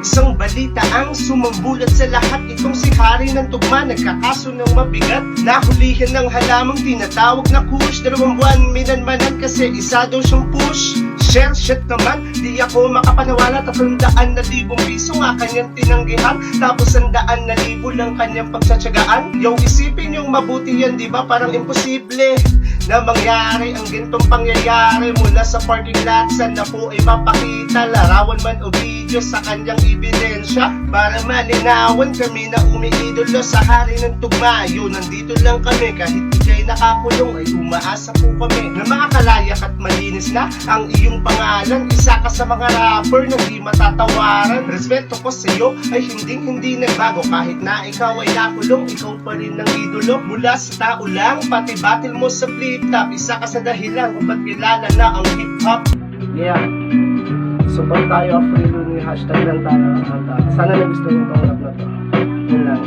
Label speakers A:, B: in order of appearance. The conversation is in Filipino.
A: Isang balita ang sumambulat sa lahat. Itong si Hari ng Tugma nagkakaso ng mabigat. Nahulihan ng halamang tinatawag na kush. 2 buwan minanmanan kasi isa daw siyang push. Share shit naman, di ako makapaniwala. 300,000 piso nga kanyang tinanggihan, tapos 100,000 lang kanyang pagsatsagaan. Yung isipin yung mabuti yan, di ba? Parang imposible na mangyari ang gintong pangyayari. Mula sa parking lot, sana po ay mapakita larawan man o video sa kanyang ebidensya, para malinawan kami na umiidolo sa Hari ng Tugma. Yun, nandito lang kami kahit ikay nakakulong, ay umaasa po kami na makakalayak at malinis na ang iyong pangalan. Isa ka sa mga rapper na di matatawaran. Respeto ko sa iyo ay hindi nagbago. Kahit na ikaw ay nakulong, ikaw pa rin ang idolo. Mula sa tao lang, pati battle mo sa flip top, isa ka sa dahilan kung ba't kilala na ang hip hop. Yeah, support tayo, Afrilo ni hashtag lang tayo. Sana nagustuhan mo itong rap na to. Yun lang.